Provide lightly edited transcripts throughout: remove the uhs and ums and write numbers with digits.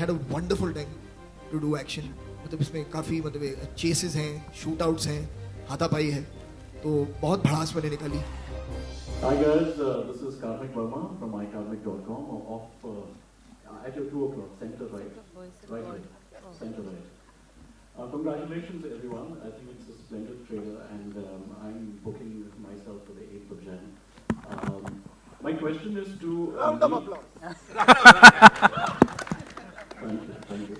had a wonderful time to do action. मतलब इसमें काफ़ी मतलब चेसेस हैं, शूटआउट्स हैं, हाथापाई है, तो बहुत भड़ास मैंने निकाली. Hi guys, this is Karmik Verma from ikarmik.com off at your 2 o'clock, center right. Center right. Congratulations everyone, I think it's a splendid trailer and I'm booking myself for the 8th of Jan. My question is to... Round of applause. Thank you.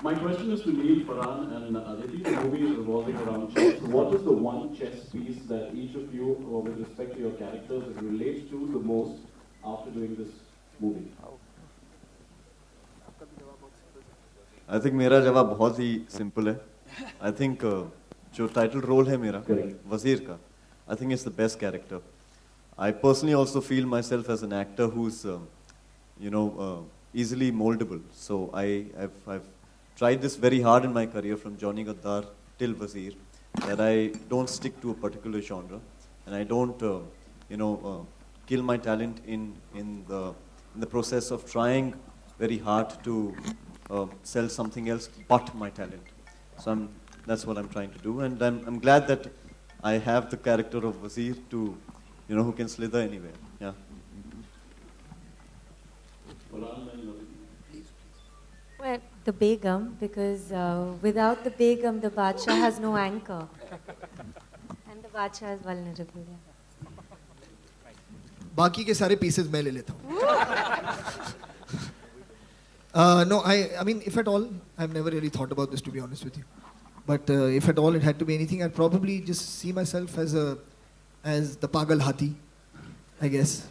My question is to Neil, Farhan and Aditi. The movie is revolving around chess. What is the one chess piece that each of you, or with respect to your characters, relates to the most after doing this movie? I think मेरा जवाब बहुत ही simple है. I think जो title role है मेरा वजीर का, I think it's the best character. I personally also feel myself as an actor who's, easily moldable. So I've tried this very hard in my career from Johnny Gaddar till Wazir, that I don't stick to a particular genre, and I don't, kill my talent in the process of trying very hard to sell something else but my talent. So that's what I'm trying to do, and I'm glad that I have the character of Wazir to, who can slither anywhere. Yeah. Well, the Begum, because without the Begum, the Badshah has no anchor. And the Badshah is vulnerable. Yeah. बाकी के सारे pieces मैं ले लेता हूँ. No, I mean, if at all, I've never really thought about this, to be honest with you. But if at all it had to be anything, I'd probably just see myself as the Pagal Hathi, I guess.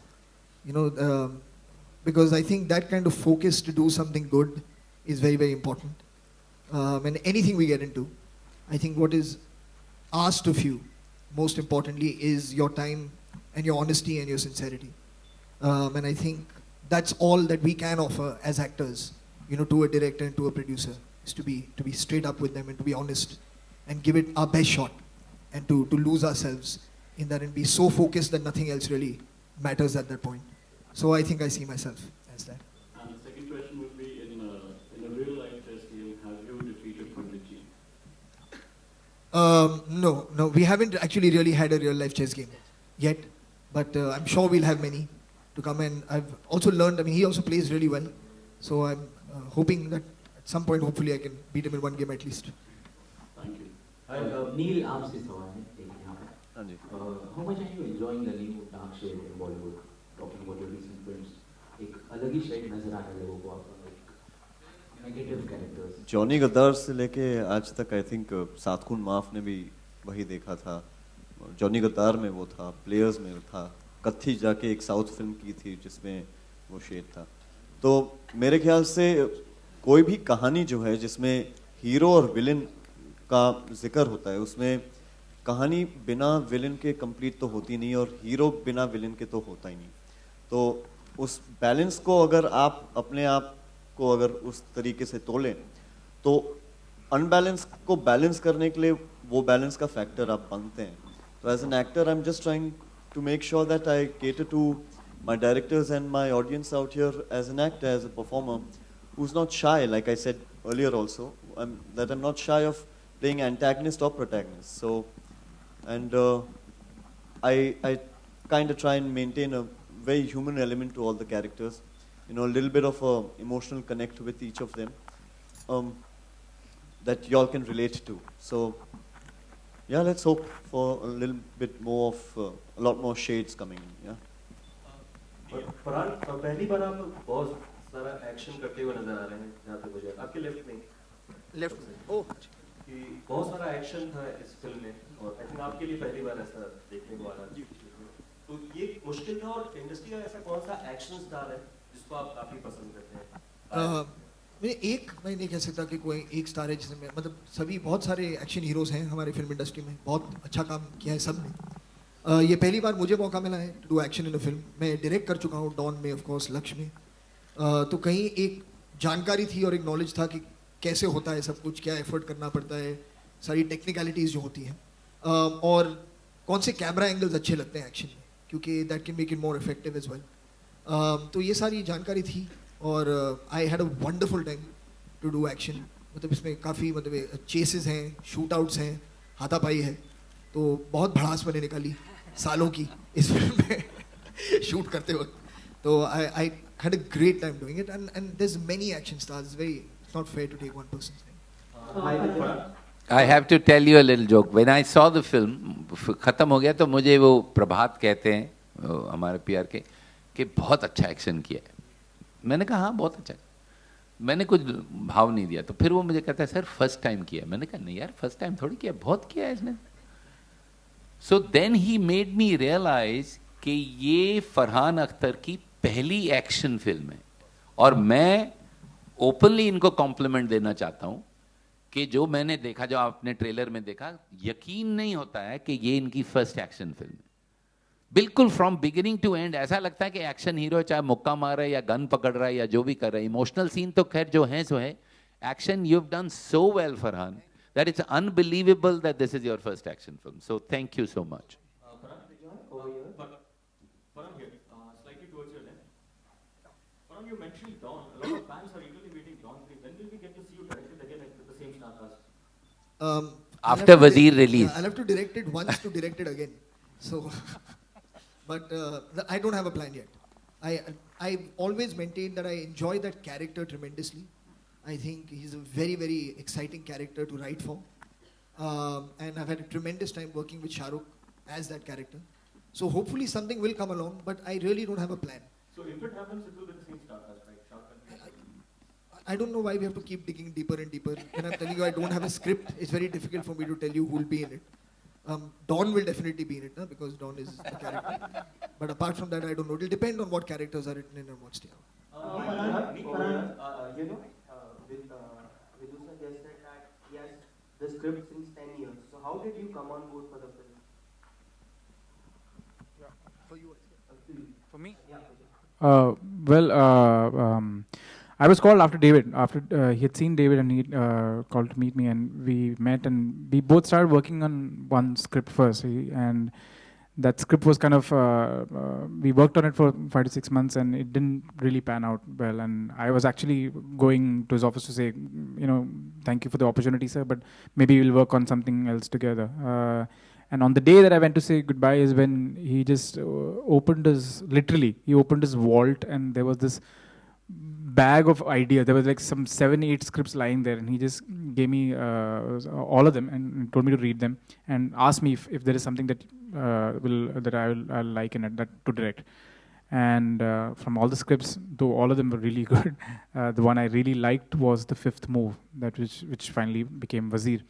Because I think that kind of focus to do something good is very, very important. And anything we get into, I think what is asked of you, most importantly, is your time and your honesty and your sincerity. And I think that's all that we can offer as actors, to a director and to a producer, is to be straight up with them and to be honest and give it our best shot, and to lose ourselves in that and be so focused that nothing else really matters at that point. So I think I see myself as that. And the second question would be, in a real life chess game, have you defeated Pandit Ji? No, we haven't actually really had a real life chess game yet, but I'm sure we'll have many to come. And I've also learned, he also plays really well, so I'm hoping that at some point, hopefully, I can beat him in one game at least. Thank you. Neil, आपसे सवाल है एक यहाँ पे. How much are you enjoying the new dark shade in Bollywood? Talking about your recent films, एक अलग ही shade नजर आने लोगों को आपका, like negative characters. जॉनी गद्दार से लेके आज तक I think सात खून माफ ने भी वही देखा था. जॉनी गद्दार में वो था, प्लेयर्स में था, कत्थी जाके एक साउथ फिल्म की थी जिसमें वो शेड था. तो मेरे ख्याल से कोई भी कहानी जो है जिसमें हीरो और विलेन का जिक्र होता है, उसमें कहानी बिना विलेन के कंप्लीट तो होती नहीं और हीरो बिना विलेन के तो होता ही नहीं. तो उस बैलेंस को अगर आप अपने आप को अगर उस तरीके से तोलें, तो अनबैलेंस को बैलेंस करने के लिए वो बैलेंस का फैक्टर आप बनते हैं. तो as an actor I am just trying to make sure that I cater to my directors and my audience out here as an actor, as a performer, who's not shy, like I said earlier also, that I'm not shy of playing antagonist or protagonist. So, and I kind of try and maintain a very human element to all the characters, a little bit of a emotional connect with each of them, that y'all can relate to. So, yeah, let's hope for a little bit more of a lot more shades coming in. Yeah. Farhan, पहली बार आप बहुत सारा action करते हुए नजर आ रहे हैं. जहाँ तक मुझे आपके लेफ्ट में कि बहुत सारा एक्शन था इस फिल्म में, और आई थिंक आपके लिए पहली बार ऐसा देखने को आ रहा है. तो ये मुश्किल था, और इंडस्ट्री का ऐसा कौन सा एक्शन स्टार है जिसको आप काफी पसंद करते हैं? मैं नहीं कह सकता कि कोई एक स्टार है जिसमें, मतलब सभी बहुत सारे एक्शन हीरोज़ हैं हमारे फिल्म इंडस्ट्री में, बहुत अच्छा काम किया है सब ने. ये पहली बार मुझे मौका मिला है to do action in a film. मैं डायरेक्ट कर चुका हूँ डॉन में, ऑफ कोर्स लक्ष्य में. तो कहीं एक जानकारी थी और एक नॉलेज था कि कैसे होता है सब कुछ, क्या एफर्ट करना पड़ता है, सारी टेक्निकलिटीज़ जो होती हैं, और कौन से कैमरा एंगल्स अच्छे लगते हैं एक्शन में, क्योंकि that can make it more effective as well. तो ये सारी जानकारी थी. और I had a wonderful time to do action. मतलब इसमें काफ़ी मतलब चेसेस हैं, शूट आउट्स हैं, हाथापाई है, तो बहुत भड़ास मैंने निकाली सालों की इस फिल्म में शूट करते वक्त. तो I had a great time doing it, and there's many action stars. It's not fair to take one person's name. I have to tell you a little joke. When I saw the film, खत्म हो गया तो मुझे वो प्रभात कहते हैं हमारे PR के कि बहुत अच्छा एक्शन किया है. मैंने कहा हाँ बहुत अच्छा. मैंने कुछ भाव नहीं दिया. तो फिर वो मुझे कहता है सर फर्स्ट टाइम किया. मैंने कहा नहीं यार फर्स्ट टाइम थोड़ी किया, बहुत किया है इसने. So then he made me realise कि ये फरहान अख्तर की पहली एक्शन फिल्म है. और मैं ओपनली इनको कॉम्प्लीमेंट देना चाहता हूँ कि जो मैंने देखा, जो आपने ट्रेलर में देखा, यकीन नहीं होता है कि ये इनकी फर्स्ट एक्शन फिल्म है. बिल्कुल फ्रॉम बिगिनिंग टू एंड ऐसा लगता है कि एक्शन हीरो चाहे मुक्का मार रहा है या गन पकड़ रहा है या जो भी कर रहा है. इमोशनल सीन तो खैर जो है सो है. Action you have done so well Farhan that it's unbelievable that this is your first action film. So thank you so much. Farhan here, slightly towards your left. Farhan, you mentioned Dawn. A lot of fans are eagerly waiting Dawn 3. When will we get to see you directed again with the same star cast? After Wazir release. I'll have to direct it once to direct it again. So, but I don't have a plan yet. I've always maintained that I enjoy that character tremendously. I think he's a very, very exciting character to write for. And I've had a tremendous time working with Shah Rukh as that character. So hopefully something will come along, but I really don't have a plan. So if it happens, it will be the same star cast, right? Shah Rukh and I don't know why we have to keep digging deeper and deeper. When I'm telling you I don't have a script, it's very difficult for me to tell you who will be in it. Dawn will definitely be in it, because Dawn is the character. But apart from that, I don't know. It will depend on what characters are written in and what's the Vidu suggested that he has the script since 10 years. So how did you come on board for the film? Yeah, for you. For me? Yeah. I was called after David. After he had seen David, and he called to meet me, and we met, and we both started working on one script first. And that script was kind of we worked on it for 5 to 6 months, and it didn't really pan out well. And I was actually going to his office to say, thank you for the opportunity, sir, but maybe we'll work on something else together. And on the day that I went to say goodbye is when he just opened his vault, and there was this bag of ideas. There was like some 7-8 scripts lying there, and he just gave me all of them and told me to read them and asked me if there is something that I'll like in it, that to direct. And from all the scripts, though all of them were really good, the one I really liked was The Fifth Move, which finally became Wazir.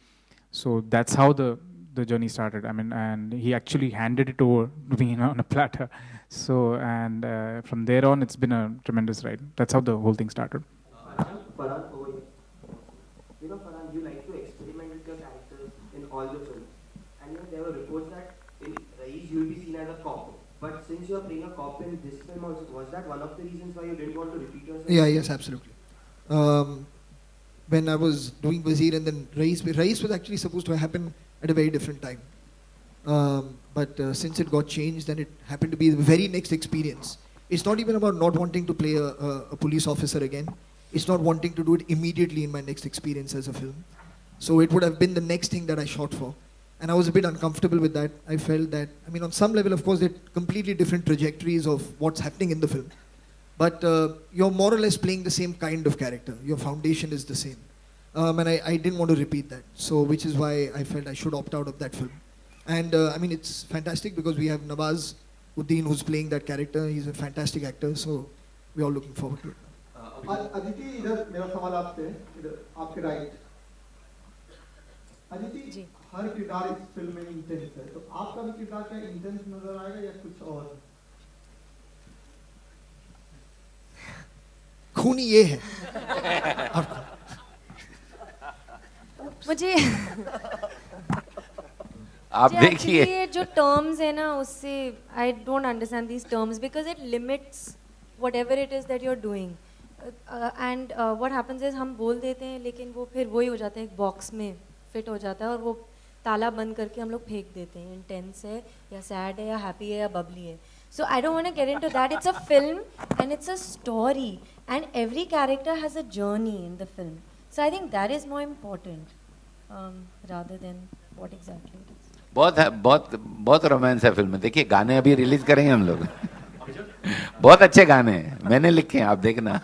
So that's how the journey started. I mean, and he actually handed it over to me on a platter. So, and from there on, it's been a tremendous ride. That's how the whole thing started. Farhan, over here. Farhan, you like to experiment with your characters in all the films. And there were reports that in Raees, you'll be seen as a cop. But since you're playing a cop in this film also, was that one of the reasons why you didn't want to repeat yourself? Yeah, yes, absolutely. When I was doing Wazir and then Raees was actually supposed to happen at a very different time. But since it got changed, then it happened to be the very next experience. It's not even about not wanting to play a police officer again. It's not wanting to do it immediately in my next experience as a film. So it would have been the next thing that I shot for. And I was a bit uncomfortable with that. I felt that, on some level, of course, they're completely different trajectories of what's happening in the film. But you're more or less playing the same kind of character. Your foundation is the same. And I didn't want to repeat that. So, which is why I felt I should opt out of that film. And it's fantastic because we have Nawaz Uddin who's playing that character. He's a fantastic actor. So, we're all looking forward to it. Aditi, इधर मेरा सवाल आपसे, इधर आपके right. Aditi, हर किरदार इस film में intense है, तो आपका भी किरदार क्या इंटेंस नजर आएगा या कुछ और? खूनी ये है. मुझे आप देखिए ये जो टर्म्स है ना, उससे I don't understand these terms because it limits whatever it is that you are doing. And what happens is हम बोल देते हैं लेकिन वो फिर वही हो जाता है, एक बॉक्स में फिट हो जाता है और वो ताला बंद करके हम लोग फेंक देते हैं. इंटेंस है या सैड है या हैप्पी है या बबली है. So I don't want to get into that. It's a film and it's a story, and every character has a journey in the film. So I think that is more important rather than what exactly it is. बहुत romance है film में. देखिए गाने अभी release करेंगे हम लोग. बहुत अच्छे गाने हैं, मैंने लिखे हैं, आप देखना.